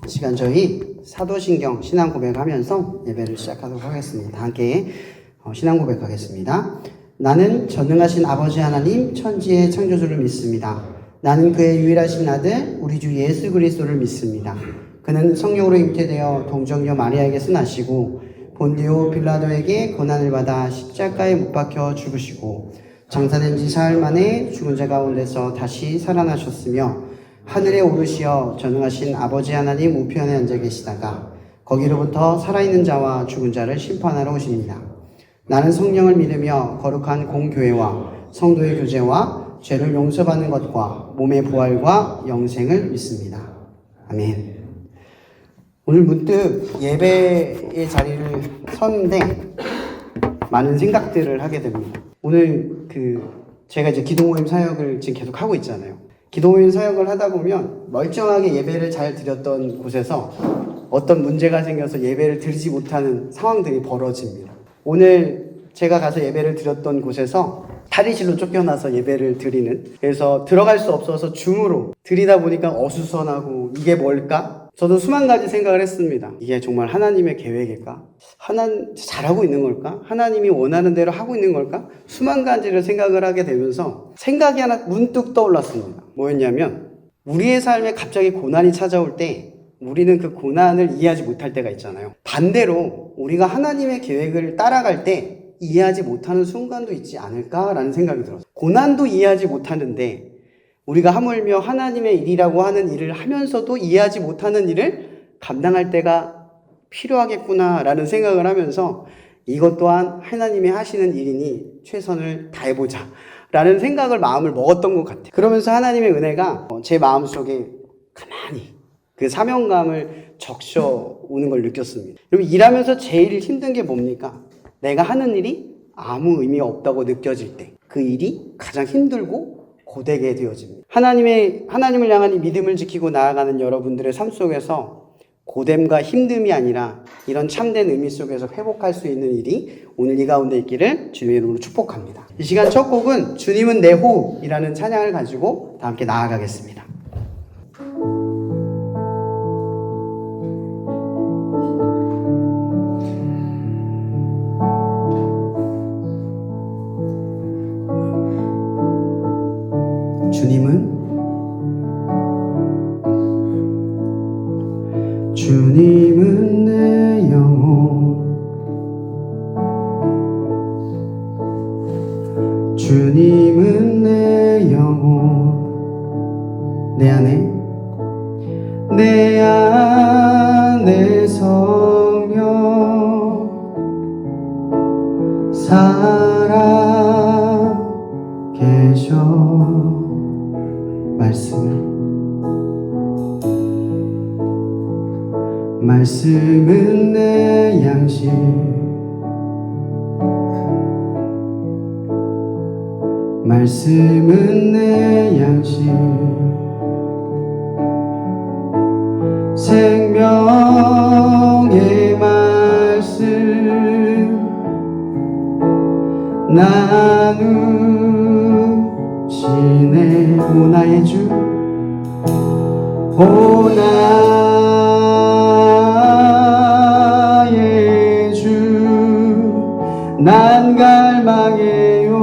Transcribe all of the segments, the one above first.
이 시간 저희 사도신경 신앙 고백하면서 예배를 시작하도록 하겠습니다. 함께 신앙 고백하겠습니다. 나는 전능하신 아버지 하나님 천지의 창조주를 믿습니다. 나는 그의 유일하신 아들 우리 주 예수 그리스도를 믿습니다. 그는 성령으로 잉태되어 동정녀 마리아에게서 나시고 본디오 빌라도에게 고난을 받아 십자가에 못 박혀 죽으시고 장사된 지 사흘 만에 죽은 자 가운데서 다시 살아나셨으며 하늘에 오르시어 전능하신 아버지 하나님 우편에 앉아 계시다가 거기로부터 살아있는 자와 죽은 자를 심판하러 오십니다. 나는 성령을 믿으며 거룩한 공교회와 성도의 교제와 죄를 용서받는 것과 몸의 부활과 영생을 믿습니다. 아멘. 오늘 문득 예배의 자리를 섰는데 많은 생각들을 하게 됩니다. 오늘 제가 이제 기도 모임 사역을 지금 계속 하고 있잖아요. 기도 모임 사역을 하다 보면 멀쩡하게 예배를 잘 드렸던 곳에서 어떤 문제가 생겨서 예배를 드리지 못하는 상황들이 벌어집니다. 오늘 제가 가서 예배를 드렸던 곳에서 탈의실로 쫓겨나서 예배를 드리는, 그래서 들어갈 수 없어서 줌으로 드리다 보니까 어수선하고 이게 뭘까? 저도 수만 가지 생각을 했습니다. 이게 정말 하나님의 계획일까? 잘하고 있는 걸까? 하나님이 원하는 대로 하고 있는 걸까? 수만 가지를 생각을 하게 되면서 생각이 하나 문득 떠올랐습니다. 뭐였냐면, 우리의 삶에 갑자기 고난이 찾아올 때 우리는 그 고난을 이해하지 못할 때가 있잖아요. 반대로 우리가 하나님의 계획을 따라갈 때 이해하지 못하는 순간도 있지 않을까라는 생각이 들었어요. 고난도 이해하지 못하는데 우리가 하물며 하나님의 일이라고 하는 일을 하면서도 이해하지 못하는 일을 감당할 때가 필요하겠구나라는 생각을 하면서 이것 또한 하나님이 하시는 일이니 최선을 다해보자 라는 생각을 마음을 먹었던 것 같아요. 그러면서 하나님의 은혜가 제 마음속에 가만히 그 사명감을 적셔오는 걸 느꼈습니다. 여러분, 일하면서 제일 힘든 게 뭡니까? 내가 하는 일이 아무 의미 없다고 느껴질 때 그 일이 가장 힘들고 고되게 되어집니다. 하나님을 향한 이 믿음을 지키고 나아가는 여러분들의 삶 속에서 고됨과 힘듦이 아니라 이런 참된 의미 속에서 회복할 수 있는 일이 오늘 이 가운데 있기를 주님의 이름으로 축복합니다. 이 시간 첫 곡은 주님은 내 호흡이라는 찬양을 가지고 다 함께 나아가겠습니다. 주님은 내 영혼, 주님은 내 영혼, 내 안에 성령 살아 계셔. 말씀은 내 양식, 말씀은 내 양식, 생명의 말씀 나누시네. 오 나의 주, 오 나의 주, 난 갈망해요.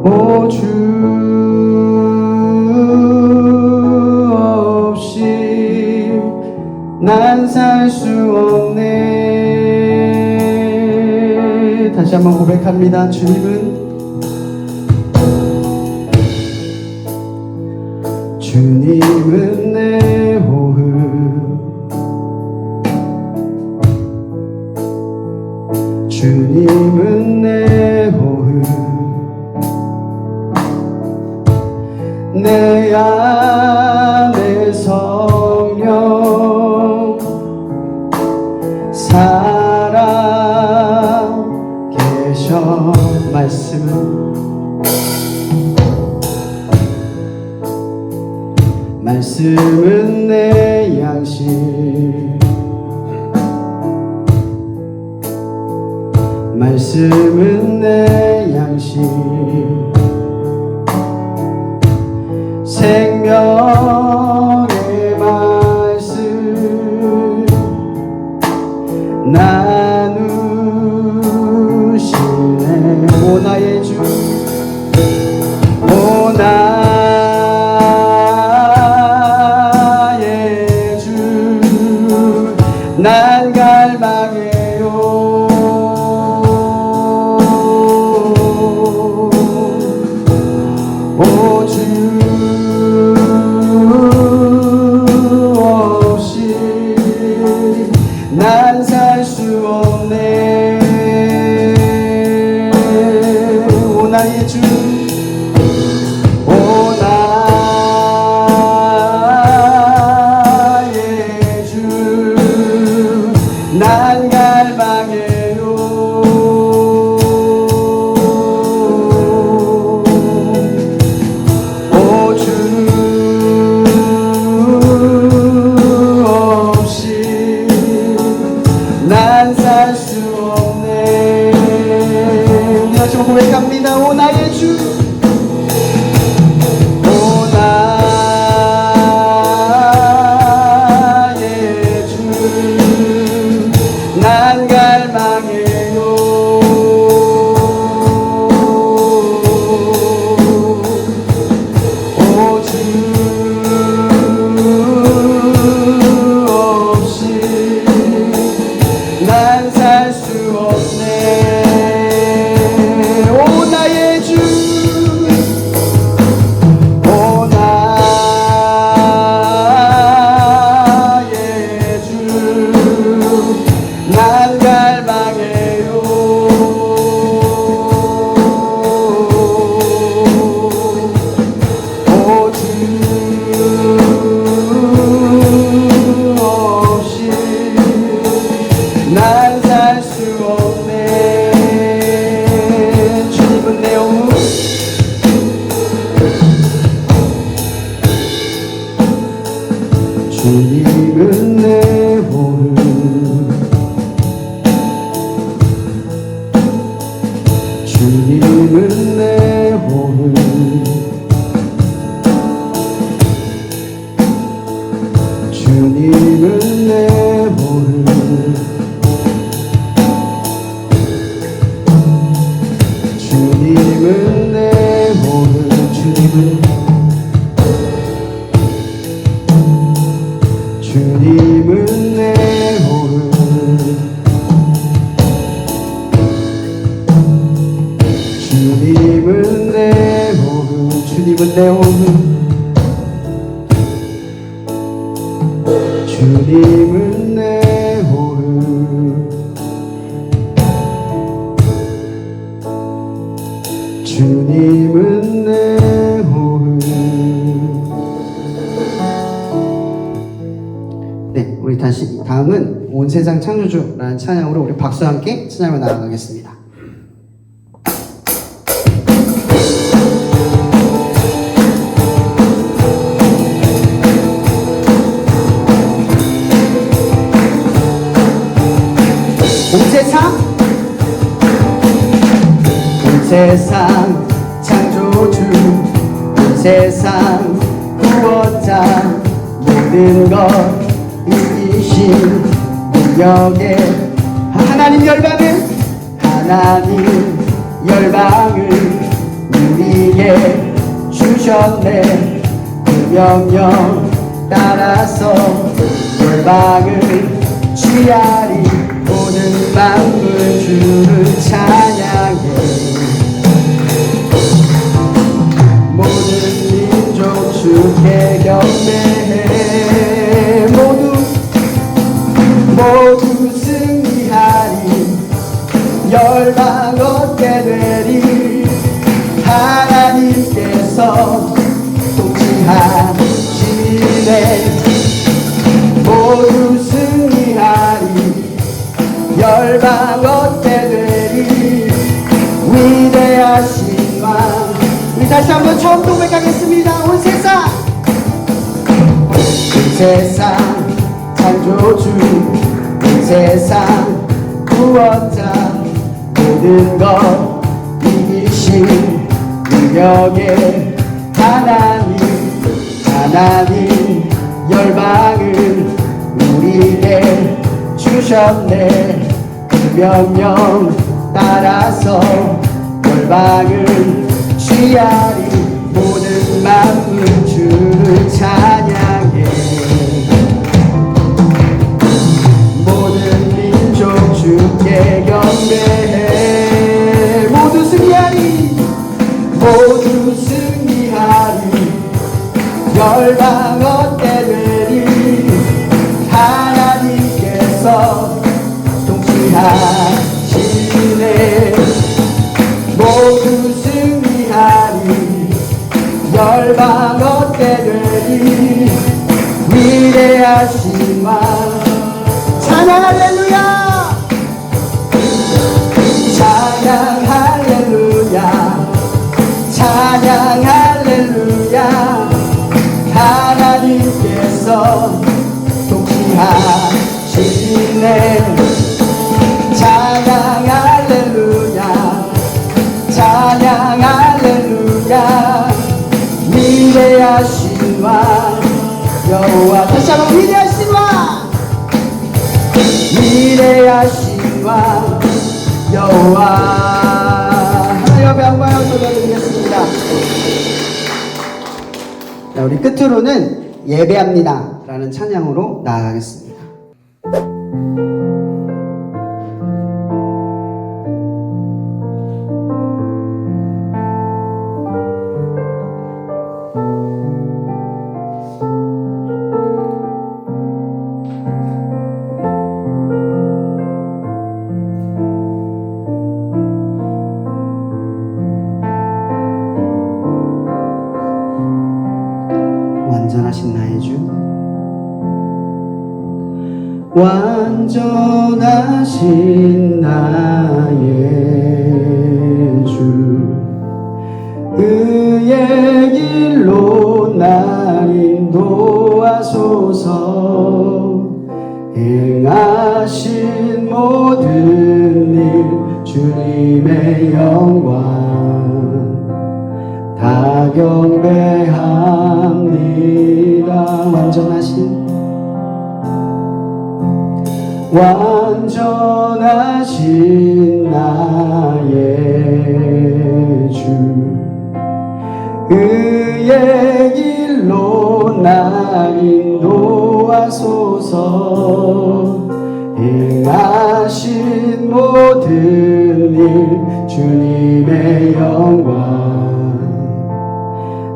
오 주 없이 난 살 수 없네. 다시 한번 고백합니다. 주님은 내 호흡, 주님은 내 호흡, 내 안에 성령 살아 계셔. 말씀은 내 양식, 말씀은 내 양식, 생명의 말씀 나누시네. 오 나의 주, 오 나의 주, 난 갈망해요. 오 주 없이 난 살 수 없네. 오 나의 주, 오 나의 주, 난 갈망해요. 오 주 없이 난 살 수 없네. 우리 다시 고백합니다. 오 나의 주, 오 나의 주, 난 갈망해요. 오 주 없이 난 살 수 없네. 오 나의 주, 오 나의 주, 난 갈망해요. 오 주 없이 난 살 수 없네. 주님은 내 오후, 주님은 내 오후, 주님은 내 오후, 주님은 내 오후, 주님은 내 오늘, 주님은 내 오늘, 주님은 내 오늘, 주님은 내 오늘, 주님은 내 오늘, 주님은 내 오늘. 네, 우리 다시 다음은 온 세상 창조주라는 찬양으로 우리 박수와 함께 찬양을 나아가겠습니다. 온 세상 창조주, 온 세상 구원자, 모든 것 이기신 능력의 하나님 열방을 우리에게 주셨네. 그 명령 따라서 열방을 취하리. 모든 만물 주를 찬양해. 모든 민족 주께 경배해. 모두 승리하리. 열방 얻게 되리. 하나님께서 통치하시네. 모두 승리하리. 열방 얻게 되리. 위대하신 왕. 우리 다시 한번 처음 고백하겠습니다. 온 세상 창조주, 온 세상 구원자, 모든 것 이기신 능력의 하나님 하나님 열방을 우리에게 주셨네. 그 명령 따라서 열방을 취하리. 모든 마음을 주를 찬양해. 모든 민족 주께 경배해. 모두 승리하리. 모두 승리하리. 열방 얻게 되리. 하나님께서 통치하시네. 모두 승리하리. 열방 얻게 되리. 위대하신 왕 찬양 할렐루야. 찬양 할렐루야. 찬양 할렐루야. 하나님께서 통치하시네. 찬양 할렐루야. 찬양 할렐루야. 위대하신 왕 여호와. 다시 한번 위대하신 왕. 위대하신 왕 여호와. 하나님 앞에 영광을 돌려드리겠습니다. 자, 우리 끝으로는 예배합니다 라는 찬양으로 나아가겠습니다. 완전하신 나의 주, 완전하신 나의 주, 의의 길로 날 인도하소서. 행하신 모든 일 주님의 영광 다 경배합니다. 완전하신 나의 주, 의의 길로 날 인도하소서. 행하신 모든 일 주님의 영광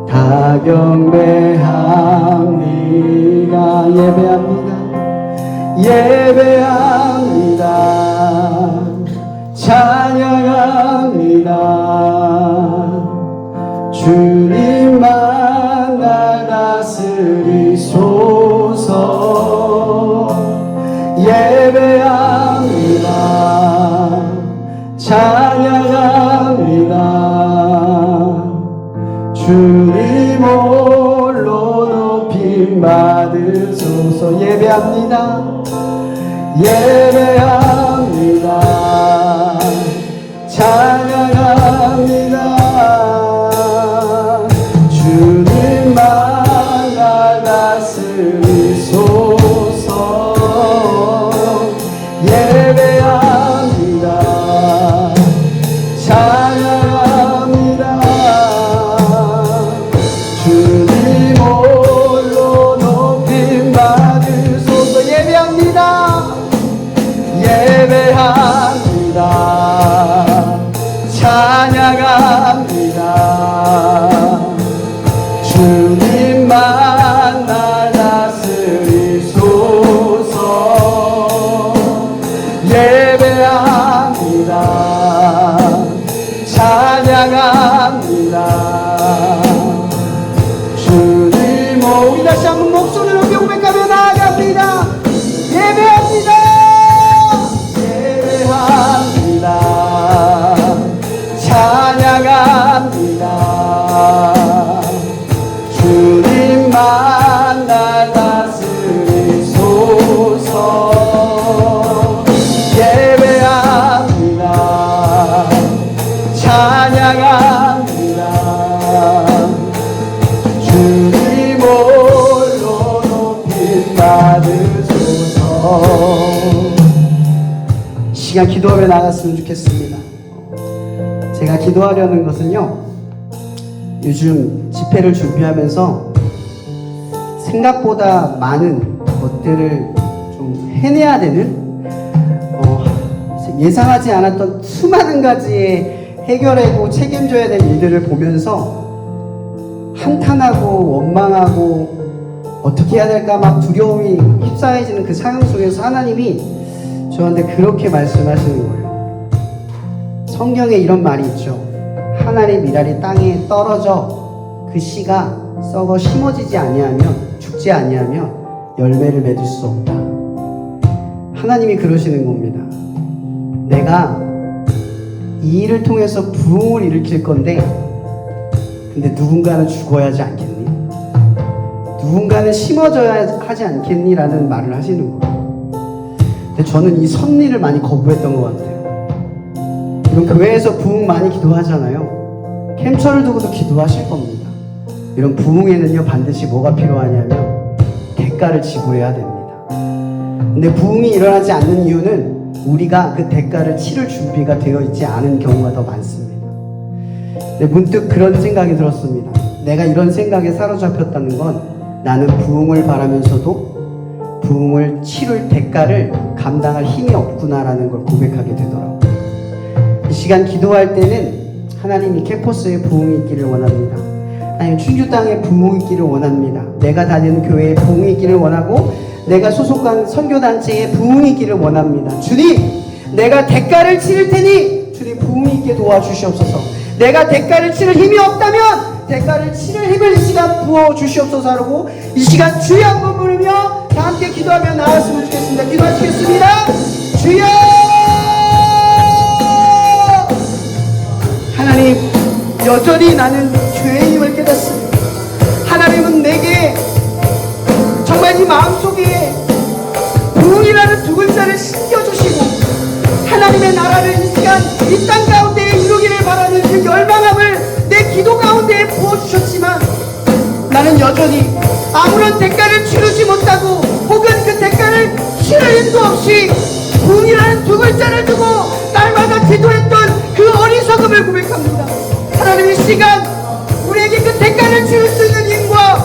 다 경배합니다. 예배합니다. 찬양합니다. 주님만 날 다스리소서. 예배합니다. 찬양합니다. 주님 홀로 높임 받으소서. 예배합니다. 찬양합니다. 주님만 날 다스리소서. 예배합니다. 찬양합니다. 주님 홀로 높임 받으소서. 예배합니다. 찬양 시간 기도하며 나갔으면 좋겠습니다. 제가 기도하려는 것은요, 요즘 집회를 준비하면서 생각보다 많은 것들을 좀 해내야 되는, 예상하지 않았던 수많은 가지의 해결하고 책임져야 될 일들을 보면서 한탄하고 원망하고 어떻게 해야 될까 막 두려움이 휩싸여지는 그 상황 속에서 하나님이 저한테 그렇게 말씀하시는 거예요. 성경에 이런 말이 있죠. 하나님의 미랄이 땅에 떨어져 그 씨가 썩어 심어지지 아니하면, 죽지 아니하면 열매를 맺을 수 없다. 하나님이 그러시는 겁니다. 내가 이 일을 통해서 부흥을 일으킬 건데, 근데 누군가는 죽어야 하지 않겠니? 누군가는 심어져야 하지 않겠니? 라는 말을 하시는 거예요. 근데 저는 이 섭리를 많이 거부했던 것 같아요. 이런 교회에서 부흥 많이 기도하잖아요. 캠처를 두고도 기도하실 겁니다. 이런 부흥에는요, 반드시 뭐가 필요하냐면 대가를 지불해야 됩니다. 근데 부흥이 일어나지 않는 이유는 우리가 그 대가를 치를 준비가 되어 있지 않은 경우가 더 많습니다. 근데 문득 그런 생각이 들었습니다. 내가 이런 생각에 사로잡혔다는 건 나는 부흥을 바라면서도 부흥을 치를 대가를 감당할 힘이 없구나라는 걸 고백하게 되더라고요. 이 시간 기도할 때는 하나님이 캠퍼스에 부흥이 있기를 원합니다. 하나님 충주 땅에 부흥이 있기를 원합니다. 내가 다니는 교회에 부흥이 있기를 원하고 내가 소속한 선교단체에 부흥이 있기를 원합니다. 주님, 내가 대가를 치를 테니 주님 부흥이 있게 도와주시옵소서. 내가 대가를 치를 힘이 없다면 대가를 치를 힘을 이 시간 부어주시옵소서 하고 이 시간 주여 한번 부르며 다 함께 기도하며 나왔으면 좋겠습니다. 기도하시겠습니다. 주여! 하나님, 여전히 나는 죄인임을 깨닫습니다. 하나님은 내게 정말 이 마음속에 부흥이라는 두 글자를 심겨주시고 하나님의 나라를 이 시간 이 땅 가운데 이루기를 바라는 그 열망함을 내 기도 가운데 부어주셨지만 나는 여전히 아무런 대가를 치르지 못하고 혹은 그 대가를 치를 힘도 없이 부흥이라는 두 글자를 두고 날마다 기도했던 그 어리석음을 고백합니다. 하나님, 이 시간 우리에게 그 대가를 치를 수 있는 힘과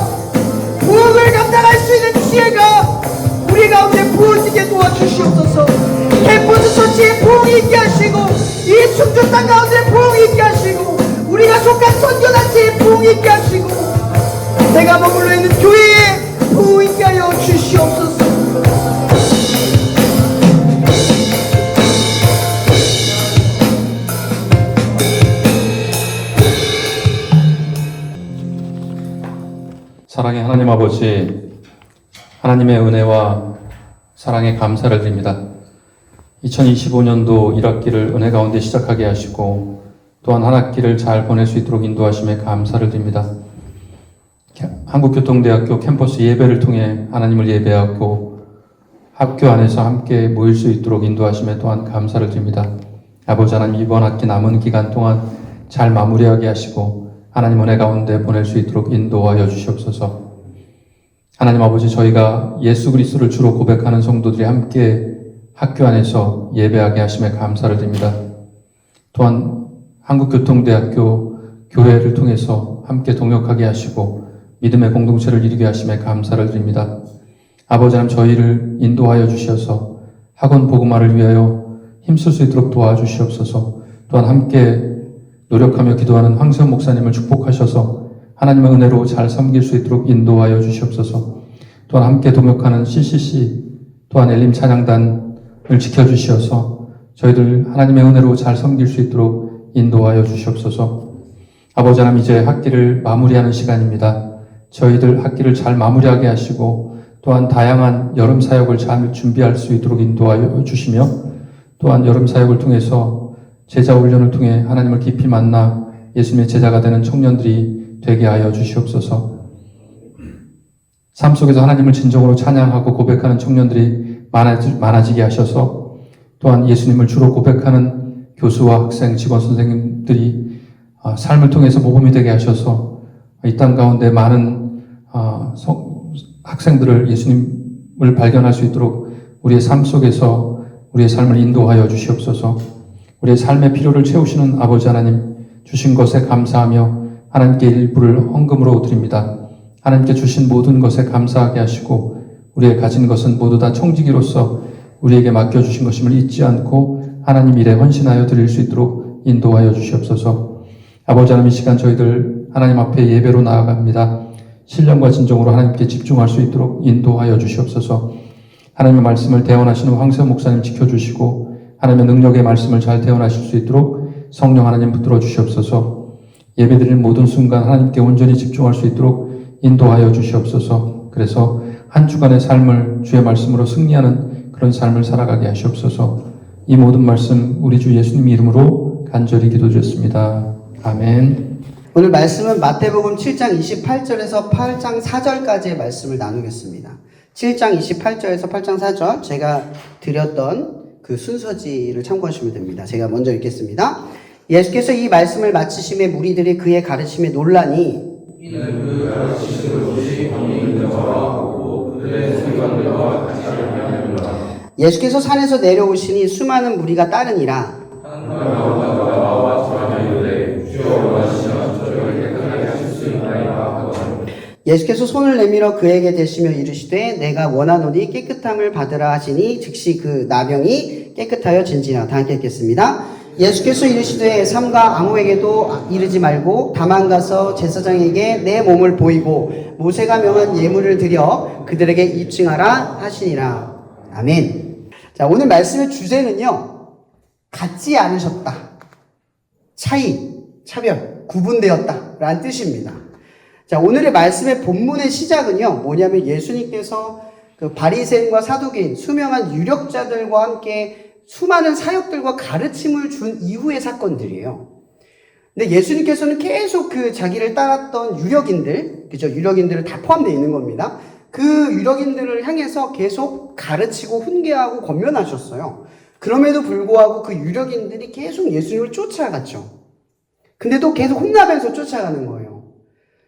부흥을 감당할 수 있는 지혜가 우리 가운데 부어지게 도와주시옵소서. 캠퍼스 처치에 부흥이 있게 하시고 이 충주 땅 가운데 부흥이 있게 하시고 우리가 속한 선교단체에 부흥이 있게 하시고 내가 머물러 있는 교회에 부흥이 있게 하여 주시옵소서. 사랑의 하나님 아버지, 하나님의 은혜와 사랑에 감사를 드립니다. 2025년도 1학기를 은혜 가운데 시작하게 하시고 또한 한 학기를 잘 보낼 수 있도록 인도하심에 감사를 드립니다. 한국교통대학교 캠퍼스 예배를 통해 하나님을 예배하고 학교 안에서 함께 모일 수 있도록 인도하심에 또한 감사를 드립니다. 아버지 하나님, 이번 학기 남은 기간 동안 잘 마무리하게 하시고 하나님 은혜 가운데 보낼 수 있도록 인도하여 주시옵소서. 하나님 아버지, 저희가 예수 그리스도를 주로 고백하는 성도들이 함께 학교 안에서 예배하게 하심에 감사를 드립니다. 또한 한국교통대학교 교회를 통해서 함께 동역하게 하시고 믿음의 공동체를 이루게 하심에 감사를 드립니다. 아버지 하나님, 저희를 인도하여 주셔서 학원 복음화를 위하여 힘쓸 수 있도록 도와주시옵소서. 또한 함께 노력하며 기도하는 황세훈 목사님을 축복하셔서 하나님의 은혜로 잘 섬길 수 있도록 인도하여 주시옵소서. 또한 함께 동역하는 CCC 또한 엘림 찬양단을 지켜주시어서 저희들 하나님의 은혜로 잘 섬길 수 있도록 인도하여 주시옵소서. 아버지 하나님, 이제 학기를 마무리하는 시간입니다. 저희들 학기를 잘 마무리하게 하시고 또한 다양한 여름 사역을 잘 준비할 수 있도록 인도하여 주시며 또한 여름 사역을 통해서 제자 훈련을 통해 하나님을 깊이 만나 예수님의 제자가 되는 청년들이 되게 하여 주시옵소서. 삶 속에서 하나님을 진정으로 찬양하고 고백하는 청년들이 많아지게 하셔서 또한 예수님을 주로 고백하는 교수와 학생, 직원, 선생님들이 삶을 통해서 모범이 되게 하셔서 이 땅 가운데 많은 학생들을 예수님을 발견할 수 있도록 우리의 삶 속에서 우리의 삶을 인도하여 주시옵소서. 우리의 삶의 필요를 채우시는 아버지 하나님, 주신 것에 감사하며 하나님께 일부를 헌금으로 드립니다. 하나님께 주신 모든 것에 감사하게 하시고 우리의 가진 것은 모두 다 청지기로서 우리에게 맡겨주신 것임을 잊지 않고 하나님 일에 헌신하여 드릴 수 있도록 인도하여 주시옵소서. 아버지 하나님, 이 시간 저희들 하나님 앞에 예배로 나아갑니다. 신령과 진정으로 하나님께 집중할 수 있도록 인도하여 주시옵소서. 하나님의 말씀을 대언하시는 황세호 목사님 지켜주시고 하나님의 능력의 말씀을 잘 대언하실 수 있도록 성령 하나님 붙들어 주시옵소서. 예배드리는 모든 순간 하나님께 온전히 집중할 수 있도록 인도하여 주시옵소서. 그래서 한 주간의 삶을 주의 말씀으로 승리하는 그런 삶을 살아가게 하시옵소서. 이 모든 말씀 우리 주 예수님 이름으로 간절히 기도드렸습니다. 아멘. 오늘 말씀은 마태복음 7장 28절에서 8장 4절까지의 말씀을 나누겠습니다. 7장 28절에서 8장 4절, 제가 드렸던 그 순서지를 참고하시면 됩니다. 제가 먼저 읽겠습니다. 예수께서 이 말씀을 마치심에 무리들이 그의 가르침에 놀라니 이는 그 가르치심을 오직 권위 있는 자와 하고 그들의 생각들과 같이 아니하느니라. 예수께서 산에서 내려오시니 수많은 무리가 따르니라. 한 나오다가 나와 저하여 이르되 주여 원하시면 저를 깨끗하게 하실 수 있나이까 하거든. 예수께서 손을 내밀어 그에게 대시며 이르시되 내가 원하노니 깨끗함을 받으라 하시니 즉시 그 나병이 깨끗하여 진지라. 다 함께 읽겠습니다. 예수께서 이르시되 삼가 아무에게도 이르지 말고 다만 가서 제사장에게 내 몸을 보이고 모세가 명한 예물을 드려 그들에게 입증하라 하시니라. 아멘. 자, 오늘 말씀의 주제는요, 같지 않으셨다, 차별, 구분되었다 라는 뜻입니다. 자, 오늘의 말씀의 본문의 시작은요, 뭐냐면 예수님께서 그 바리새인과 사두개인, 수명한 유력자들과 함께 수많은 사역들과 가르침을 준 이후의 사건들이에요. 근데 예수님께서는 계속 그 자기를 따랐던 유력인들, 그죠? 유력인들을 다 포함되어 있는 겁니다. 그 유력인들을 향해서 계속 가르치고 훈계하고 권면하셨어요. 그럼에도 불구하고 그 유력인들이 계속 예수님을 쫓아갔죠. 근데도 계속 혼나면서 쫓아가는 거예요.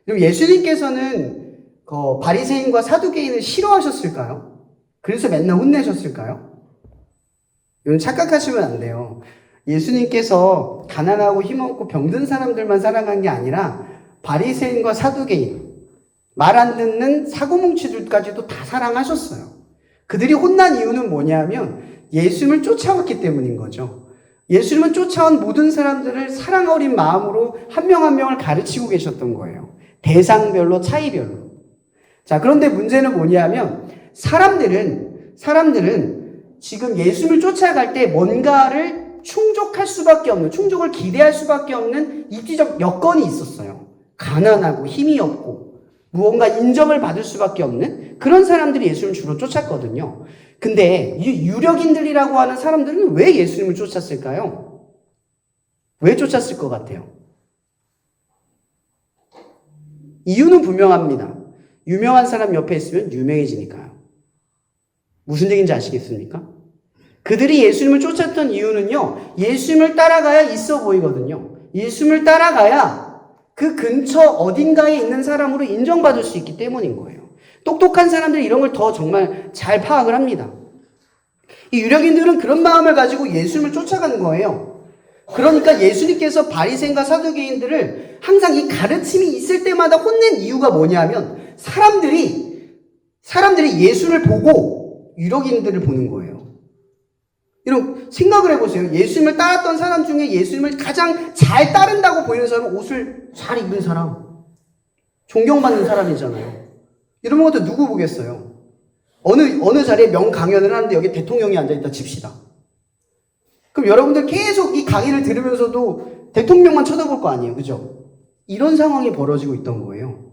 그럼 예수님께서는 바리새인과 사두개인을 싫어하셨을까요? 그래서 맨날 혼내셨을까요? 이건 착각하시면 안 돼요. 예수님께서 가난하고 힘없고 병든 사람들만 사랑한 게 아니라 바리새인과 사두개인, 말 안 듣는 사고뭉치들까지도 다 사랑하셨어요. 그들이 혼난 이유는 뭐냐면 예수님을 쫓아왔기 때문인 거죠. 예수님은 쫓아온 모든 사람들을 사랑 어린 마음으로 한 명 한 명을 가르치고 계셨던 거예요. 대상별로, 차이별로. 자, 그런데 문제는 뭐냐면 사람들은 지금 예수님을 쫓아갈 때 뭔가를 충족을 기대할 수밖에 없는 입지적 여건이 있었어요. 가난하고 힘이 없고 무언가 인정을 받을 수밖에 없는 그런 사람들이 예수님을 주로 쫓았거든요. 근데 이 유력인들이라고 하는 사람들은 왜 예수님을 쫓았을까요? 왜 쫓았을 것 같아요? 이유는 분명합니다. 유명한 사람 옆에 있으면 유명해지니까요. 무슨 얘기인지 아시겠습니까? 그들이 예수님을 쫓았던 이유는요, 예수님을 따라가야 있어 보이거든요. 예수님을 따라가야 그 근처 어딘가에 있는 사람으로 인정받을 수 있기 때문인 거예요. 똑똑한 사람들이 이런 걸 더 정말 잘 파악을 합니다. 이 유력인들은 그런 마음을 가지고 예수님을 쫓아가는 거예요. 그러니까 예수님께서 바리새인과 사두개인들을 항상 이 가르침이 있을 때마다 혼낸 이유가 뭐냐면 사람들이 예수를 보고 유력인들을 보는 거예요. 이런 생각을 해보세요. 예수님을 따랐던 사람 중에 예수님을 가장 잘 따른다고 보이는 사람은 옷을 잘 입은 사람, 존경받는 사람이잖아요. 이런 것도 누구 보겠어요? 어느 자리에 명강연을 하는데 여기 대통령이 앉아있다 칩시다. 그럼 여러분들 계속 이 강의를 들으면서도 대통령만 쳐다볼 거 아니에요. 그죠? 이런 상황이 벌어지고 있던 거예요.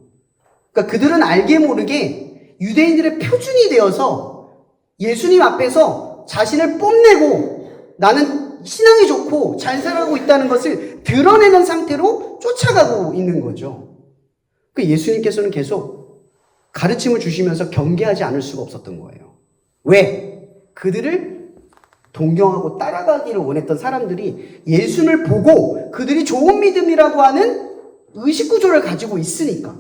그러니까 그들은 알게 모르게 유대인들의 표준이 되어서 예수님 앞에서 자신을 뽐내고 나는 신앙이 좋고 잘 살아가고 있다는 것을 드러내는 상태로 쫓아가고 있는 거죠. 그 예수님께서는 계속 가르침을 주시면서 경계하지 않을 수가 없었던 거예요. 왜? 그들을 동경하고 따라가기를 원했던 사람들이 예수님을 보고 그들이 좋은 믿음이라고 하는 의식구조를 가지고 있으니까.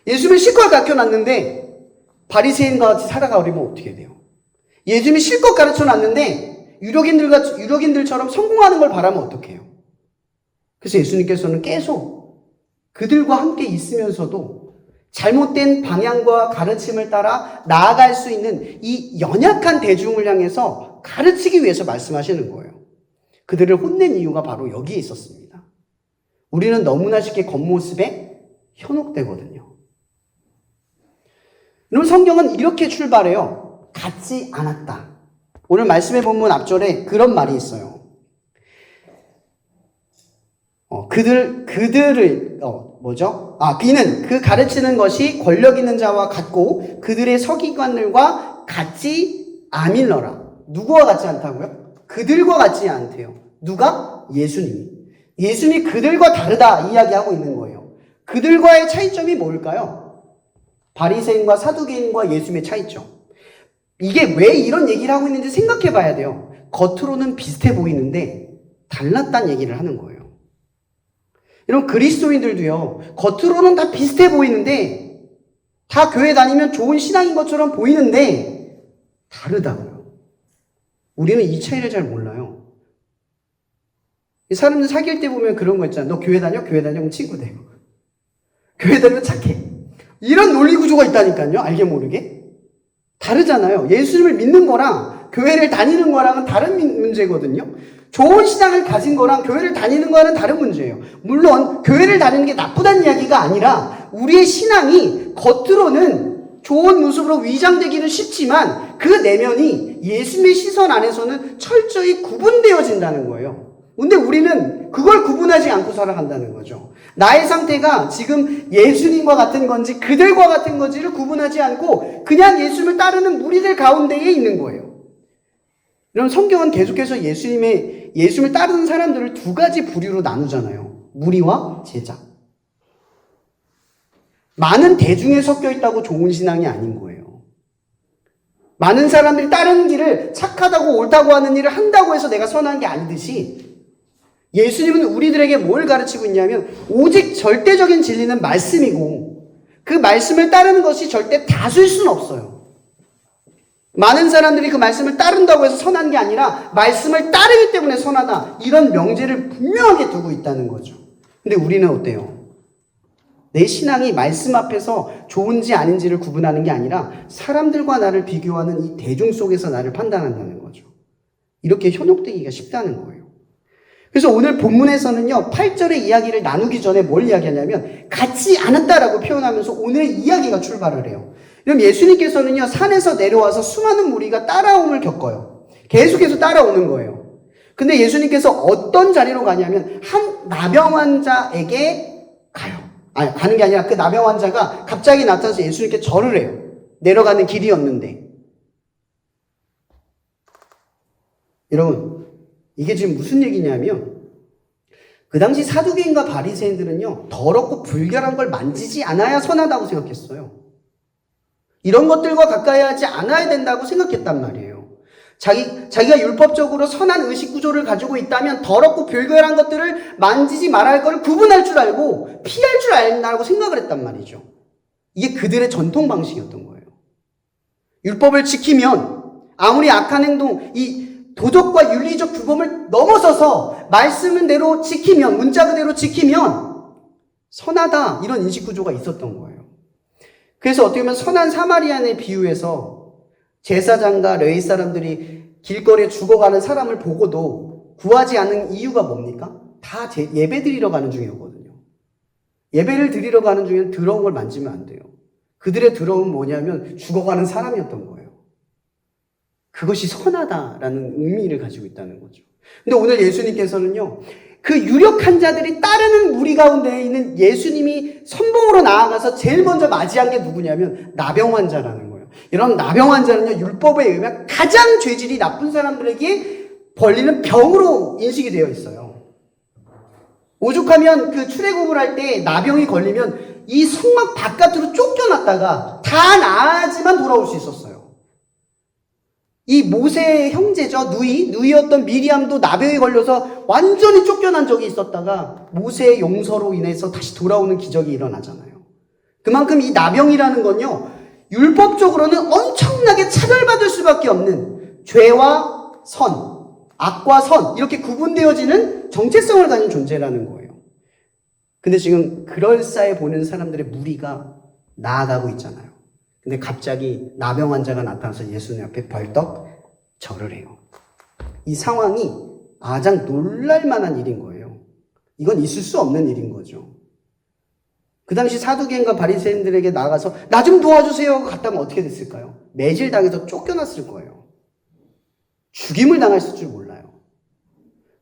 예수님을 실컷 가르쳐놨는데 바리새인과 같이 살아가려면 어떻게 돼요? 예수님이 실컷 가르쳐놨는데 유력인들처럼 성공하는 걸 바라면 어떡해요? 그래서 예수님께서는 계속 그들과 함께 있으면서도 잘못된 방향과 가르침을 따라 나아갈 수 있는 이 연약한 대중을 향해서 가르치기 위해서 말씀하시는 거예요. 그들을 혼낸 이유가 바로 여기에 있었습니다. 우리는 너무나 쉽게 겉모습에 현혹되거든요. 여러분, 성경은 이렇게 출발해요. 같지 않았다. 오늘 말씀의 본문 앞절에 그런 말이 있어요. 이는 그 가르치는 것이 권력 있는 자와 같고 그들의 서기관들과 같지 아밀러라. 누구와 같지 않다고요? 그들과 같지 않대요. 누가? 예수님이. 예수님이 그들과 다르다 이야기하고 있는 거예요. 그들과의 차이점이 뭘까요? 바리새인과 사두개인과 예수님의 차이점. 이게 왜 이런 얘기를 하고 있는지 생각해 봐야 돼요. 겉으로는 비슷해 보이는데 달랐다는 얘기를 하는 거예요. 이런 그리스도인들도요, 겉으로는 다 비슷해 보이는데, 다 교회 다니면 좋은 신앙인 것처럼 보이는데, 다르다고요. 우리는 이 차이를 잘 몰라요. 사람들 사귈 때 보면 그런 거 있잖아. 너 교회 다녀? 교회 다니면 친구 돼요. 교회 다니면 착해. 이런 논리 구조가 있다니까요. 알게 모르게. 다르잖아요. 예수님을 믿는 거랑 교회를 다니는 거랑은 다른 문제거든요. 좋은 신앙을 가진 거랑 교회를 다니는 거와는 다른 문제예요. 물론 교회를 다니는 게 나쁘다는 이야기가 아니라 우리의 신앙이 겉으로는 좋은 모습으로 위장되기는 쉽지만 그 내면이 예수님의 시선 안에서는 철저히 구분되어진다는 거예요. 근데 우리는 그걸 구분하지 않고 살아간다는 거죠. 나의 상태가 지금 예수님과 같은 건지 그들과 같은 건지를 구분하지 않고 그냥 예수님을 따르는 무리들 가운데에 있는 거예요. 그럼 성경은 계속해서 예수님을 따르는 사람들을 두 가지 부류로 나누잖아요. 무리와 제자. 많은 대중에 섞여 있다고 좋은 신앙이 아닌 거예요. 많은 사람들이 따르는 길을 착하다고 옳다고 하는 일을 한다고 해서 내가 선한 게 아니듯이 예수님은 우리들에게 뭘 가르치고 있냐면 오직 절대적인 진리는 말씀이고 그 말씀을 따르는 것이 절대 다수일 수는 없어요. 많은 사람들이 그 말씀을 따른다고 해서 선한 게 아니라 말씀을 따르기 때문에 선하다. 이런 명제를 분명하게 두고 있다는 거죠. 근데 우리는 어때요? 내 신앙이 말씀 앞에서 좋은지 아닌지를 구분하는 게 아니라 사람들과 나를 비교하는 이 대중 속에서 나를 판단한다는 거죠. 이렇게 현혹되기가 쉽다는 거예요. 그래서 오늘 본문에서는요, 8절의 이야기를 나누기 전에 뭘 이야기하냐면 같지 않았다라고 표현하면서 오늘의 이야기가 출발을 해요. 그럼 예수님께서는요, 산에서 내려와서 수많은 무리가 따라옴을 겪어요. 계속해서 따라오는 거예요. 근데 예수님께서 어떤 자리로 가냐면 한 나병 환자에게 가요. 아니, 가는 게 아니라 그 나병 환자가 갑자기 나타나서 예수님께 절을 해요. 내려가는 길이었는데. 여러분, 이게 지금 무슨 얘기냐면 그 당시 사두개인과 바리새인들은요, 더럽고 불결한 걸 만지지 않아야 선하다고 생각했어요. 이런 것들과 가까이 하지 않아야 된다고 생각했단 말이에요. 자기가 율법적으로 선한 의식 구조를 가지고 있다면 더럽고 불결한 것들을 만지지 말아야 할 것을 구분할 줄 알고 피할 줄 안다고 생각을 했단 말이죠. 이게 그들의 전통 방식이었던 거예요. 율법을 지키면 아무리 악한 행동, 이 도덕과 윤리적 규범을 넘어서서 말씀대로 지키면, 문자 그대로 지키면 선하다, 이런 인식 구조가 있었던 거예요. 그래서 어떻게 보면 선한 사마리안의 비유에서 제사장과 레위 사람들이 길거리에 죽어가는 사람을 보고도 구하지 않는 이유가 뭡니까? 다 예배 드리러 가는 중이었거든요. 예배를 드리러 가는 중에는 더러운 걸 만지면 안 돼요. 그들의 더러움은 뭐냐면 죽어가는 사람이었던 거예요. 그것이 선하다라는 의미를 가지고 있다는 거죠. 근데 오늘 예수님께서는요, 그 유력한 자들이 따르는 무리 가운데 있는 예수님이 선봉으로 나아가서 제일 먼저 맞이한 게 누구냐면 나병 환자라는 거예요. 여러분, 나병 환자는요, 율법에 의하면 가장 죄질이 나쁜 사람들에게 벌리는 병으로 인식이 되어 있어요. 오죽하면 그 출애굽을 할 때 나병이 걸리면 이 성막 바깥으로 쫓겨났다가 다 나아지만 돌아올 수 있었어요. 이 모세의 형제죠. 누이였던 미리암도 나병에 걸려서 완전히 쫓겨난 적이 있었다가 모세의 용서로 인해서 다시 돌아오는 기적이 일어나잖아요. 그만큼 이 나병이라는 건요, 율법적으로는 엄청나게 차별받을 수밖에 없는 죄와 선, 악과 선 이렇게 구분되어지는 정체성을 가진 존재라는 거예요. 근데 지금 그럴싸해 보는 사람들의 무리가 나아가고 있잖아요. 근데 갑자기 나병 환자가 나타나서 예수님 앞에 벌떡 절을 해요. 이 상황이 가장 놀랄 만한 일인 거예요. 이건 있을 수 없는 일인 거죠. 그 당시 사두개인과 바리새인들에게 나가서 나 좀 도와주세요 갔다면 어떻게 됐을까요? 매질당해서 쫓겨났을 거예요. 죽임을 당했을 줄 몰라요.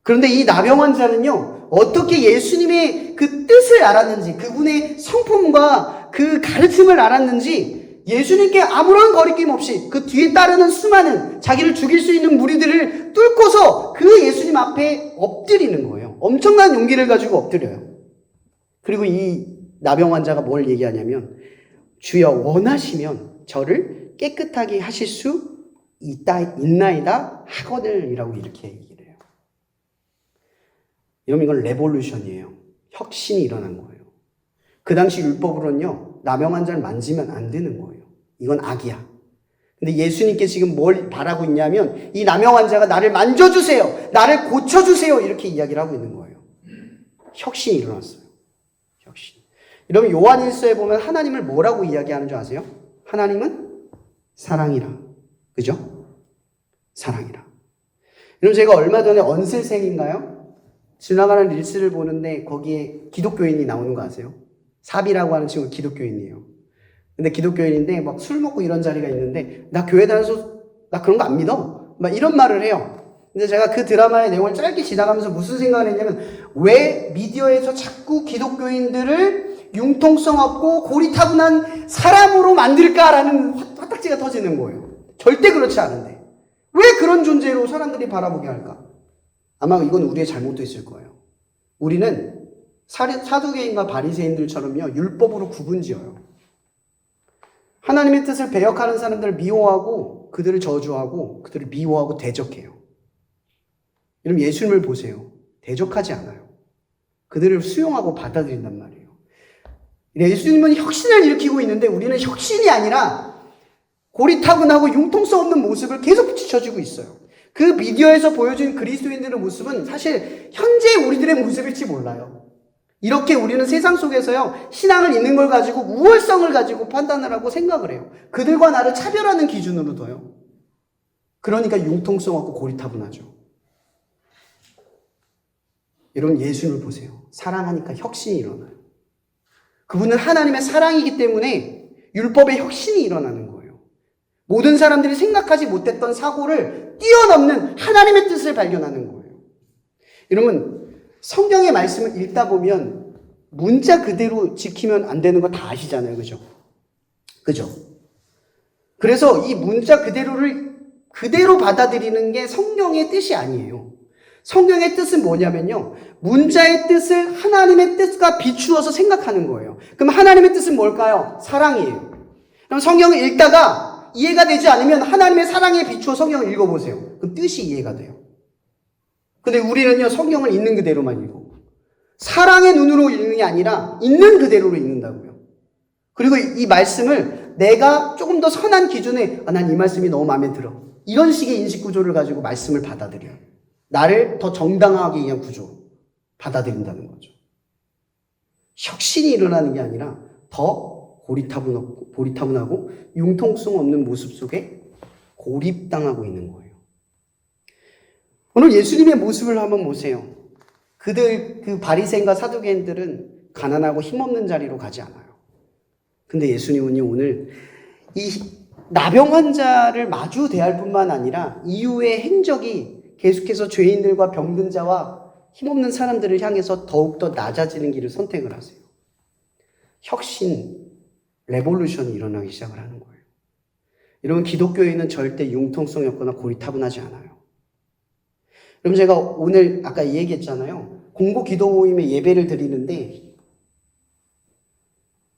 그런데 이 나병 환자는요, 어떻게 예수님의 그 뜻을 알았는지, 그분의 성품과 그 가르침을 알았는지, 예수님께 아무런 거리낌 없이 그 뒤에 따르는 수많은 자기를 죽일 수 있는 무리들을 뚫고서 그 예수님 앞에 엎드리는 거예요. 엄청난 용기를 가지고 엎드려요. 그리고 이 나병 환자가 뭘 얘기하냐면, 주여 원하시면 저를 깨끗하게 하실 수 있나이다 하거늘이라고 이렇게 얘기를 해요. 여러분, 이건 레볼루션이에요. 혁신이 일어난 거예요. 그 당시 율법으로는요, 나병 환자를 만지면 안 되는 거예요. 이건 악이야. 근데 예수님께 지금 뭘 바라고 있냐면, 이 나병 환자가 나를 만져주세요, 나를 고쳐주세요, 이렇게 이야기를 하고 있는 거예요. 혁신이 일어났어요. 혁신. 여러분, 요한일서에 보면 하나님을 뭐라고 이야기하는 줄 아세요? 하나님은 사랑이라. 그죠? 사랑이라. 여러분, 제가 얼마 전에 언슬생인가요? 지나가는 릴스를 보는데 거기에 기독교인이 나오는 거 아세요? 사비라고 하는 친구가 기독교인이에요. 근데 기독교인인데 막 술 먹고 이런 자리가 있는데 나 교회 다녀서 나 그런 거 안 믿어? 막 이런 말을 해요. 근데 제가 그 드라마의 내용을 짧게 지나가면서 무슨 생각을 했냐면, 왜 미디어에서 자꾸 기독교인들을 융통성 없고 고리타분한 사람으로 만들까라는 화딱지가 터지는 거예요. 절대 그렇지 않은데 왜 그런 존재로 사람들이 바라보게 할까? 아마 이건 우리의 잘못도 있을 거예요. 우리는 사두개인과 바리새인들처럼요, 율법으로 구분지어요. 하나님의 뜻을 배역하는 사람들을 미워하고 그들을 저주하고 그들을 미워하고 대적해요. 여러분, 예수님을 보세요. 대적하지 않아요. 그들을 수용하고 받아들인단 말이에요. 예수님은 혁신을 일으키고 있는데 우리는 혁신이 아니라 고리타분하고 융통성 없는 모습을 계속 비춰주고 있어요. 그 미디어에서 보여준 그리스도인들의 모습은 사실 현재 우리들의 모습일지 몰라요. 이렇게 우리는 세상 속에서요, 신앙을 있는 걸 가지고 우월성을 가지고 판단을 하고 생각을 해요. 그들과 나를 차별하는 기준으로 둬요. 그러니까 융통성 없고 고리타분하죠. 여러분, 예수님을 보세요. 사랑하니까 혁신이 일어나요. 그분은 하나님의 사랑이기 때문에 율법의 혁신이 일어나는 거예요. 모든 사람들이 생각하지 못했던 사고를 뛰어넘는 하나님의 뜻을 발견하는 거예요. 여러분, 성경의 말씀을 읽다 보면 문자 그대로 지키면 안 되는 거 다 아시잖아요. 그죠? 그죠? 그래서 이 문자 그대로를 그대로 받아들이는 게 성경의 뜻이 아니에요. 성경의 뜻은 뭐냐면요, 문자의 뜻을 하나님의 뜻과 비추어서 생각하는 거예요. 그럼 하나님의 뜻은 뭘까요? 사랑이에요. 그럼 성경을 읽다가 이해가 되지 않으면 하나님의 사랑에 비추어 성경을 읽어보세요. 그럼 뜻이 이해가 돼요. 근데 우리는요, 성경을 있는 그대로만 읽고 사랑의 눈으로 읽는 게 아니라 있는 그대로로 읽는다고요. 그리고 이 말씀을 내가 조금 더 선한 기준에 난 이 말씀이 너무 마음에 들어, 이런 식의 인식 구조를 가지고 말씀을 받아들여요. 나를 더 정당하게 위한 구조 받아들인다는 거죠. 혁신이 일어나는 게 아니라 더 고리타분하고 융통성 없는 모습 속에 고립당하고 있는 거예요. 오늘 예수님의 모습을 한번 보세요. 그 바리새인과 사두개인들은 가난하고 힘없는 자리로 가지 않아요. 근데 예수님은요, 오늘 이 나병 환자를 마주 대할 뿐만 아니라 이후의 행적이 계속해서 죄인들과 병든 자와 힘없는 사람들을 향해서 더욱더 낮아지는 길을 선택을 하세요. 혁신, 레볼루션이 일어나기 시작을 하는 거예요. 여러분, 기독교인은 절대 융통성이 없거나 고리타분하지 않아요. 여러분, 제가 오늘 아까 얘기했잖아요. 공고 기도 모임에 예배를 드리는데,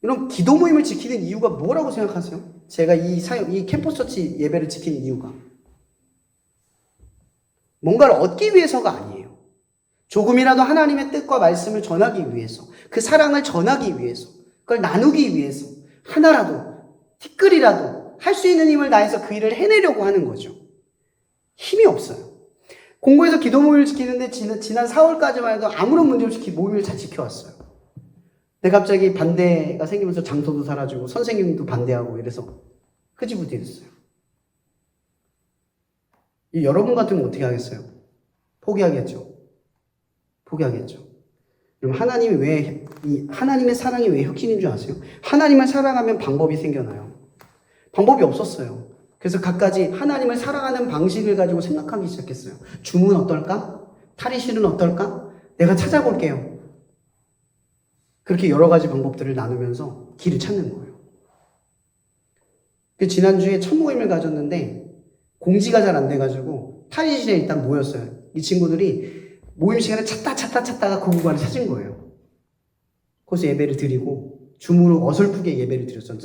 여러분, 기도 모임을 지키는 이유가 뭐라고 생각하세요? 제가 이 캠퍼스 처치 예배를 지키는 이유가 뭔가를 얻기 위해서가 아니에요. 조금이라도 하나님의 뜻과 말씀을 전하기 위해서, 그 사랑을 전하기 위해서, 그걸 나누기 위해서 하나라도, 티끌이라도 할 수 있는 힘을 다해서 그 일을 해내려고 하는 거죠. 힘이 없어요. 공고에서 기도 모임을 지키는데 지난 4월까지만 해도 아무런 문제 없이 모임을 잘 지켜왔어요. 근데 갑자기 반대가 생기면서 장소도 사라지고 선생님도 반대하고 이래서 흐지부지 됐어요. 여러분 같으면 어떻게 하겠어요? 포기하겠죠. 그럼 하나님의 사랑이 왜 혁신인 줄 아세요? 하나님을 사랑하면 방법이 생겨나요. 방법이 없었어요. 그래서 각가지 하나님을 사랑하는 방식을 가지고 생각하기 시작했어요. 줌은 어떨까? 탈의실은 어떨까? 내가 찾아볼게요. 그렇게 여러 가지 방법들을 나누면서 길을 찾는 거예요. 지난주에 첫 모임을 가졌는데 공지가 잘 안 돼가지고 탈의실에 일단 모였어요. 이 친구들이 모임 시간에 찾다가 그 공간을 찾은 거예요. 거기서 예배를 드리고 줌으로 어설프게 예배를 드렸어요.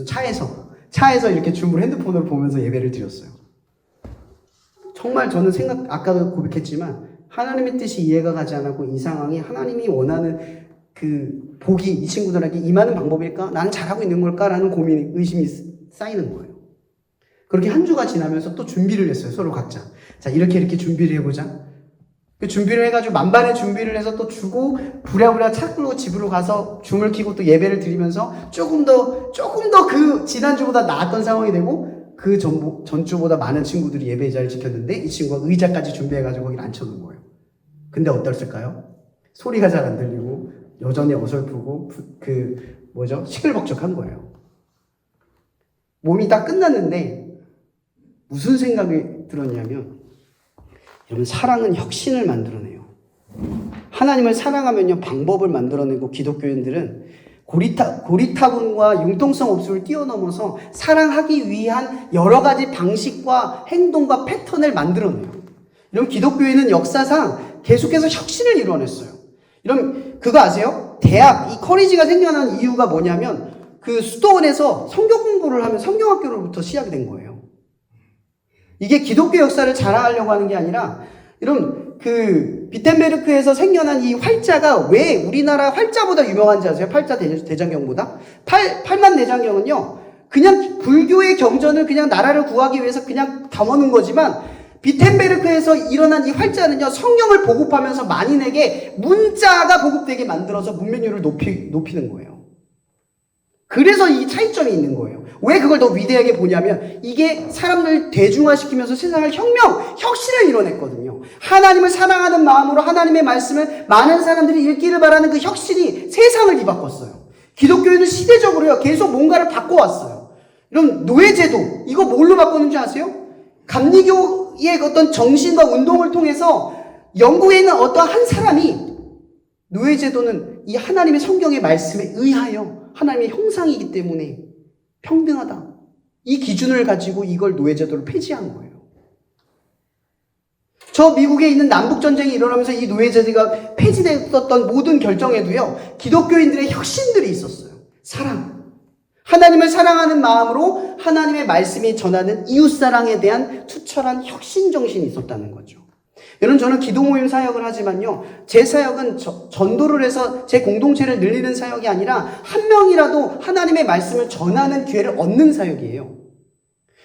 차에서 이렇게 줌으로 핸드폰을 보면서 예배를 드렸어요. 정말 저는 아까도 고백했지만 하나님의 뜻이 이해가 가지 않았고 이 상황이 하나님이 원하는 그 복이 이 친구들에게 임하는 방법일까? 나는 잘하고 있는 걸까라는 고민이, 의심이 쌓이는 거예요. 그렇게 한 주가 지나면서 또 준비를 했어요. 서로 각자. 자, 이렇게 준비를 해보자. 그 준비를 해가지고 만반의 준비를 해서 또 주고 부랴부랴 차로 집으로 가서 줌을 켜고 또 예배를 드리면서 조금 더 그 지난주보다 나았던 상황이 되고 그 전주보다 많은 친구들이 예배 자리를 지켰는데 이 친구가 의자까지 준비해가지고 거기를 앉혀놓은 거예요. 근데 어떨까요? 소리가 잘 안 들리고 여전히 어설프고 시끌벅적한 거예요. 몸이 다 끝났는데 무슨 생각이 들었냐면 여러분, 사랑은 혁신을 만들어내요. 하나님을 사랑하면요, 방법을 만들어내고 기독교인들은 고리타분과 융통성 없음을 뛰어넘어서 사랑하기 위한 여러 가지 방식과 행동과 패턴을 만들어내요. 여러분, 기독교인은 역사상 계속해서 혁신을 이루어냈어요. 여러분, 그거 아세요? 이 커리지가 생겨난 이유가 뭐냐면 그 수도원에서 성경 공부를 하면 성경학교로부터 시작이 된 거예요. 이게 기독교 역사를 자랑하려고 하는 게 아니라, 여러분, 비텐베르크에서 생겨난 이 활자가 왜 우리나라 활자보다 유명한지 아세요? 팔자 대장경보다? 팔만 대장경은요, 그냥 불교의 경전을 그냥 나라를 구하기 위해서 그냥 담아놓은 거지만, 비텐베르크에서 일어난 이 활자는요, 성경을 보급하면서 만인에게 문자가 보급되게 만들어서 문맹률을 높이는 거예요. 그래서 이 차이점이 있는 거예요. 왜 그걸 더 위대하게 보냐면 이게 사람을 대중화시키면서 세상을 혁신을 이뤄냈거든요. 하나님을 사랑하는 마음으로 하나님의 말씀을 많은 사람들이 읽기를 바라는 그 혁신이 세상을 뒤바꿨어요. 기독교인은 시대적으로요, 계속 뭔가를 바꿔왔어요. 이런 노예제도, 이거 뭘로 바꿨는지 아세요? 감리교의 어떤 정신과 운동을 통해서 영국에 있는 어떤 한 사람이 노예제도는 이 하나님의 성경의 말씀에 의하여 하나님의 형상이기 때문에 평등하다. 이 기준을 가지고 이걸 노예제도를 폐지한 거예요. 저 미국에 있는 남북전쟁이 일어나면서 이 노예제도가 폐지됐었던 모든 결정에도요, 기독교인들의 혁신들이 있었어요. 하나님을 사랑하는 마음으로 하나님의 말씀이 전하는 이웃사랑에 대한 투철한 혁신정신이 있었다는 거죠. 여러분, 저는 기도모임 사역을 하지만요, 제 사역은 전도를 해서 제 공동체를 늘리는 사역이 아니라 한 명이라도 하나님의 말씀을 전하는 기회를 얻는 사역이에요.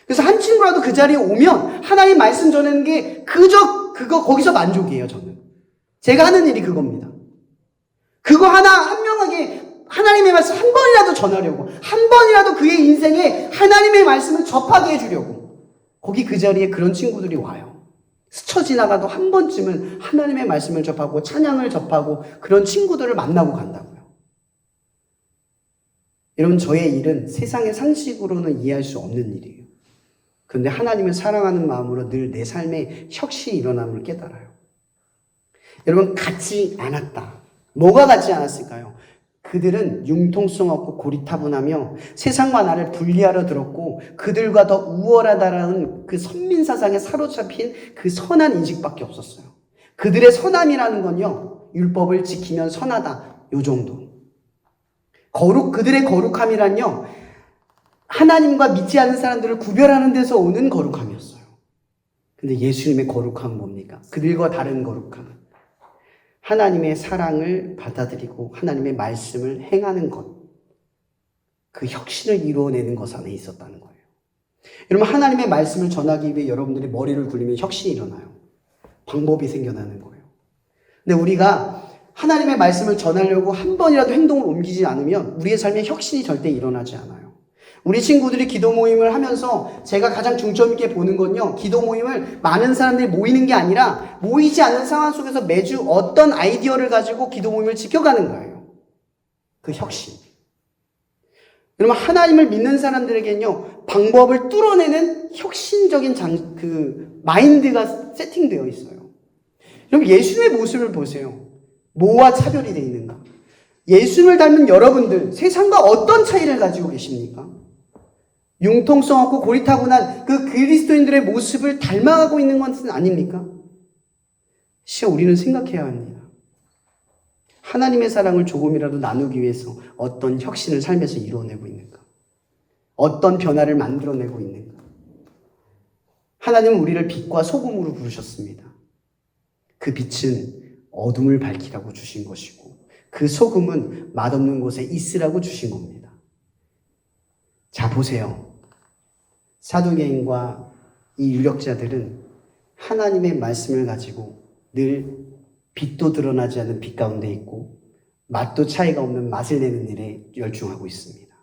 그래서 한 친구라도 그 자리에 오면 하나님 말씀 전하는 게 거기서 만족이에요, 저는. 제가 하는 일이 그겁니다. 그거 한 명에게 하나님의 말씀 한 번이라도 전하려고, 한 번이라도 그의 인생에 하나님의 말씀을 접하게 해주려고, 그 자리에 그런 친구들이 와요. 스쳐 지나가도 한 번쯤은 하나님의 말씀을 접하고 찬양을 접하고 그런 친구들을 만나고 간다고요. 여러분, 저의 일은 세상의 상식으로는 이해할 수 없는 일이에요. 그런데 하나님을 사랑하는 마음으로 늘 내 삶에 혁신이 일어남을 깨달아요. 여러분, 같지 않았다. 뭐가 같지 않았을까요? 그들은 융통성 없고 고리타분하며 세상과 나를 분리하려 들었고 그들과 더 우월하다라는 그 선민사상에 사로잡힌 그 선한 인식밖에 없었어요. 그들의 선함이라는 건요, 율법을 지키면 선하다, 요 정도. 그들의 거룩함이란요, 하나님과 믿지 않는 사람들을 구별하는 데서 오는 거룩함이었어요. 근데 예수님의 거룩함은 뭡니까? 그들과 다른 거룩함은 하나님의 사랑을 받아들이고 하나님의 말씀을 행하는 것, 그 혁신을 이루어내는 것 안에 있었다는 거예요. 여러분, 하나님의 말씀을 전하기 위해 여러분들이 머리를 굴리면 혁신이 일어나요. 방법이 생겨나는 거예요. 근데 우리가 하나님의 말씀을 전하려고 한 번이라도 행동을 옮기지 않으면 우리의 삶에 혁신이 절대 일어나지 않아요. 우리 친구들이 기도 모임을 하면서 제가 가장 중점 있게 보는 건요, 기도 모임을 많은 사람들이 모이는 게 아니라 모이지 않는 상황 속에서 매주 어떤 아이디어를 가지고 기도 모임을 지켜가는 거예요. 그 혁신. 여러분, 하나님을 믿는 사람들에게는요, 방법을 뚫어내는 혁신적인 마인드가 세팅되어 있어요. 여러분, 예수님의 모습을 보세요. 뭐와 차별이 되어 있는가? 예수님을 닮은 여러분들, 세상과 어떤 차이를 가지고 계십니까? 융통성 없고 고리타분한 그 그리스도인들의 모습을 닮아가고 있는 것은 아닙니까? 우리는 생각해야 합니다. 하나님의 사랑을 조금이라도 나누기 위해서 어떤 혁신을 삶에서 이루어내고 있는가? 어떤 변화를 만들어내고 있는가? 하나님은 우리를 빛과 소금으로 부르셨습니다. 그 빛은 어둠을 밝히라고 주신 것이고 그 소금은 맛없는 곳에 있으라고 주신 겁니다. 자, 보세요. 사도계인과 이 유력자들은 하나님의 말씀을 가지고 늘 빛도 드러나지 않는 빛 가운데 있고 맛도 차이가 없는 맛을 내는 일에 열중하고 있습니다.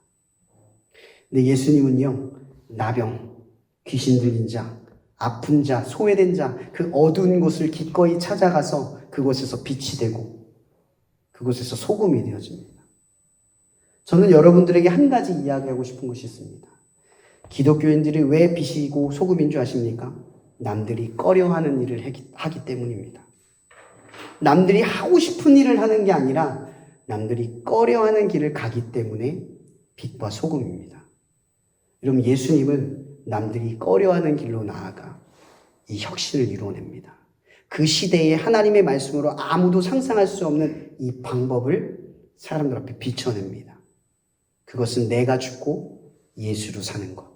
근데 예수님은요, 나병, 귀신 들린 자, 아픈 자, 소외된 자, 그 어두운 곳을 기꺼이 찾아가서 그곳에서 빛이 되고 그곳에서 소금이 되어집니다. 저는 여러분들에게 한 가지 이야기하고 싶은 것이 있습니다. 기독교인들이 왜 빛이고 소금인 줄 아십니까? 남들이 꺼려하는 일을 하기 때문입니다. 남들이 하고 싶은 일을 하는 게 아니라 남들이 꺼려하는 길을 가기 때문에 빛과 소금입니다. 여러분, 예수님은 남들이 꺼려하는 길로 나아가 이 혁신을 이루어냅니다. 그 시대에 하나님의 말씀으로 아무도 상상할 수 없는 이 방법을 사람들 앞에 비춰냅니다. 그것은 내가 죽고 예수로 사는 것.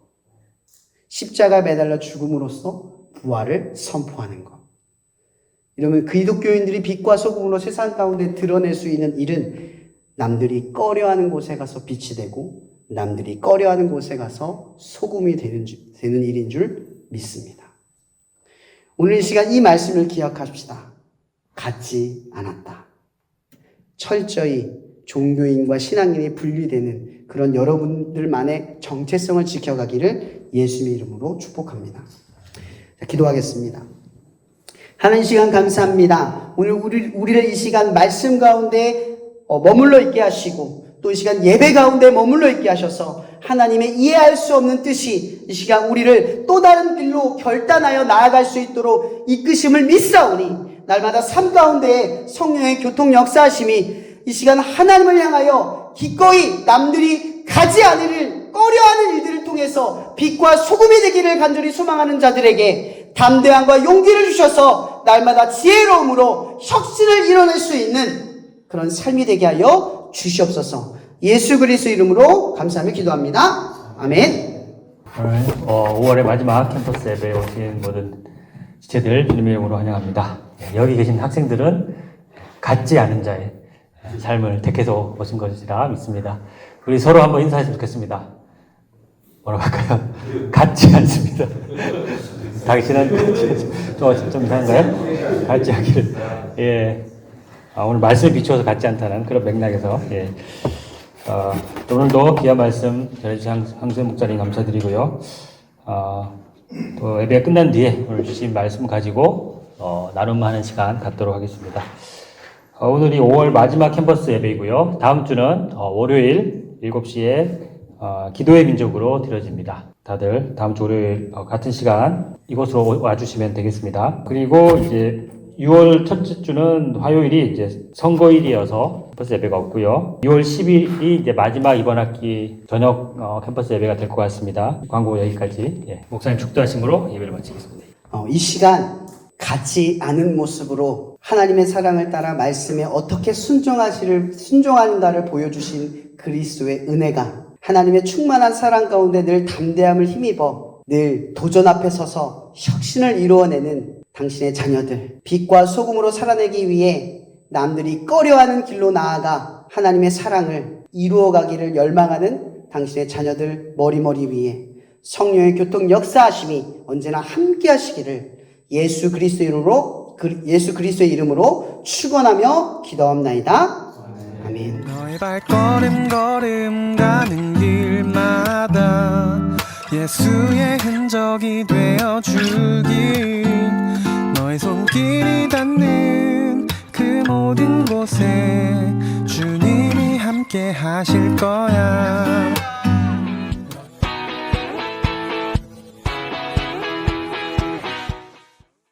십자가 매달려 죽음으로써 부활을 선포하는 것. 이러면 기독교인들이 빛과 소금으로 세상 가운데 드러낼 수 있는 일은 남들이 꺼려하는 곳에 가서 빛이 되고 남들이 꺼려하는 곳에 가서 소금이 되는 일인 줄 믿습니다. 오늘 이 시간 이 말씀을 기억합시다. 같지 않았다. 철저히 종교인과 신앙인이 분리되는 그런 여러분들만의 정체성을 지켜가기를 예수님의 이름으로 축복합니다. 자, 기도하겠습니다. 하나님, 시간 감사합니다. 오늘 우리를 이 시간 말씀 가운데 머물러 있게 하시고 또 이 시간 예배 가운데 머물러 있게 하셔서 하나님의 이해할 수 없는 뜻이 이 시간 우리를 또 다른 길로 결단하여 나아갈 수 있도록 이끄심을 믿사오니 날마다 삶 가운데 성령의 교통 역사하심이 이 시간 하나님을 향하여 기꺼이 남들이 가지 않을 꺼려하는 일들을 통해서 빛과 소금이 되기를 간절히 소망하는 자들에게 담대함과 용기를 주셔서 날마다 지혜로움으로 혁신을 이뤄낼 수 있는 그런 삶이 되게 하여 주시옵소서. 예수 그리스도 이름으로 감사하며 기도합니다. 아멘. 오늘 5월의 마지막 캠퍼스 예배에 오신 모든 지체들 주님의 이름으로 환영합니다. 여기 계신 학생들은 같지 않은 자의 삶을 택해서 오신 것이라 믿습니다. 우리 서로 한번 인사했으면 좋겠습니다. 뭐라고 할까요? 같지 않습니다. 당신은 좀 이상한가요? 같지 않기를. 예. 오늘 말씀에 비추어서 같지 않다는 그런 맥락에서, 예. 오늘도 귀한 말씀 전해주신 황수현 목사님 감사드리고요. 또 예배가 끝난 뒤에 오늘 주신 말씀 가지고, 나눔하는 시간 갖도록 하겠습니다. 오늘이 5월 마지막 캠퍼스 예배이고요. 다음 주는 월요일 7시에 기도의 민족으로 드려집니다. 다들 다음 주 월요일 같은 시간 이곳으로 와주시면 되겠습니다. 그리고 이제 6월 첫째 주는 화요일이 이제 선거일이어서 캠퍼스 예배가 없고요. 6월 10일이 이제 마지막 이번 학기 저녁 캠퍼스 예배가 될 것 같습니다. 광고 여기까지. 예. 목사님 축도하심으로 예배를 마치겠습니다. 이 시간 같지 않은 모습으로 하나님의 사랑을 따라 말씀에 어떻게 순종하는가를 보여주신 그리스도의 은혜가 하나님의 충만한 사랑 가운데 늘 담대함을 힘입어 늘 도전 앞에 서서 혁신을 이루어내는 당신의 자녀들, 빛과 소금으로 살아내기 위해 남들이 꺼려하는 길로 나아가 하나님의 사랑을 이루어가기를 열망하는 당신의 자녀들 머리머리 위에 성령의 교통 역사하심이 언제나 함께 하시기를 예수 그리스도 이름으로 예수 그리스도의 이름으로 축원하며 기도합나이다. 아멘. 너의 발걸음 걸음 가는 길마다 예수의 흔적이 되어 주길 너의 손길이 닿는 그 모든 곳에 주님이 함께 하실 거야.